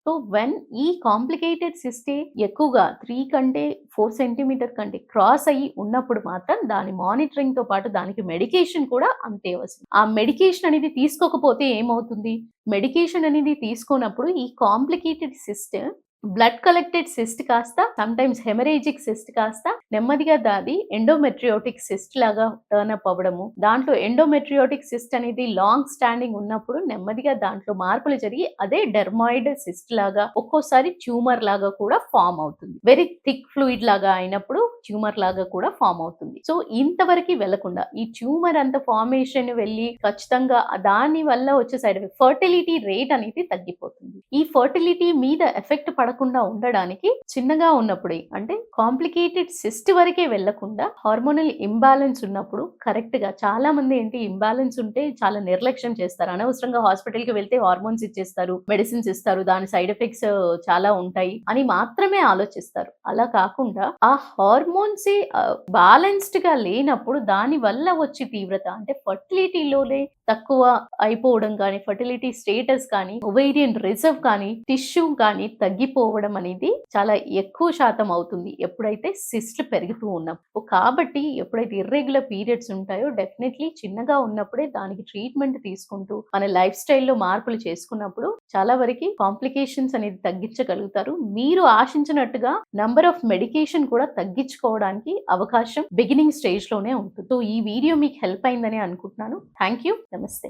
So, when ఈ complicated సిస్టే ఎక్కువగా 3 కంటే 4 సెంటీమీటర్ కంటే క్రాస్ అయ్యి ఉన్నప్పుడు మాత్రం దాని మానిటరింగ్‌తో పాటు దానికి మెడికేషన్ కూడా అంతే అవసరం. ఆ మెడికేషన్ అనేది తీసుకోకపోతే ఏమవుతుంది? మెడికేషన్ అనేది తీసుకోనప్పుడు ఈ complicated cyst blood collected cyst కాస్త సమ్‌టైమ్స్ హెమరేజిక్ సిస్ట్ కాస్త నెమ్మదిగా దాది ఎండోమెట్రియోటిక్ సిస్ట్ లాగా టర్న్ అప్ అవ్వడము. దాంట్లో ఎండోమెట్రియోటిక్ సిస్ట్ అనేది లాంగ్ స్టాండింగ్ ఉన్నప్పుడు నెమ్మదిగా దాంట్లో మార్పులు జరిగి అదే డెర్మాయిడ్ సిస్ట్ లాగా ఒక్కోసారి ట్యూమర్ లాగా కూడా ఫార్మ్ అవుతుంది. వెరీ థిక్ ఫ్లూయిడ్ లాగా అయినప్పుడు ట్యూమర్ లాగా కూడా ఫార్మ్ అవుతుంది. సో, ఇంతవరకి వెళ్ళకుండా ఈ ట్యూమర్ అంత ఫార్మేషన్ వెళ్ళి ఖచ్చితంగా దాని వల్ల వచ్చే సైడ్ ఎఫెక్ట్ ఫర్టిలిటీ రేట్ అనేది తగ్గిపోతుంది. ఈ ఫర్టిలిటీ మీద ఎఫెక్ట్ పడకుండా ఉండడానికి చిన్నగా ఉన్నప్పుడే అంటే కాంప్లికేటెడ్ సిస్ట్ వరకే వెళ్ళకుండా హార్మోనల్ ఇంబాలెన్స్ ఉన్నప్పుడు కరెక్ట్ గా చాలా మంది ఏంటి ఇంబాలెన్స్ ఉంటే చాలా నిర్లక్ష్యం చేస్తారు. అనవసరంగా హాస్పిటల్ కి వెళ్తే హార్మోన్స్ ఇచ్చేస్తారు, మెడిసిన్స్ ఇస్తారు, దాని సైడ్ ఎఫెక్ట్స్ చాలా ఉంటాయి అని మాత్రమే ఆలోచిస్తారు. అలా కాకుండా ఆ హార్మోన్సే బ్యాలెన్స్డ్ గా లేనప్పుడు దాని వల్ల వచ్చే తీవ్రత అంటే ఫర్టిలిటీలోనే తక్కువ అయిపోవడం కానీ, ఫర్టిలిటీ స్టేటస్ కానీ, ఒవేరియన్ రిజర్వ్ కానీ, టిష్యూ కానీ తగ్గిపోవడం అనేది చాలా ఎక్కువ శాతం అవుతుంది. ఎప్పుడైతే సిస్ట్‌లు పెరుగుతూ ఉన్నప్పుడు. కాబట్టి ఎప్పుడైతే ఇర్రెగ్యులర్ పీరియడ్స్ ఉంటాయో డెఫినైట్‌లీ చిన్నగా ఉన్నప్పుడే దానికి ట్రీట్మెంట్ తీసుకుంటూ మన లైఫ్ స్టైల్‌లో మార్పులు చేసుకున్నప్పుడు చాలా వరకి కాంప్లికేషన్స్ అనేది తగ్గించగలుగుతారు. మీరు ఆశించినట్టుగా నంబర్ ఆఫ్ మెడికేషన్ కూడా తగ్గించుకోవడానికి అవకాశం బిగినింగ్ స్టేజ్‌లోనే ఉంటుంది. సో, ఈ వీడియో మీకు హెల్ప్ అయిందని అనుకుంటున్నాను. Thank you. నమస్తే.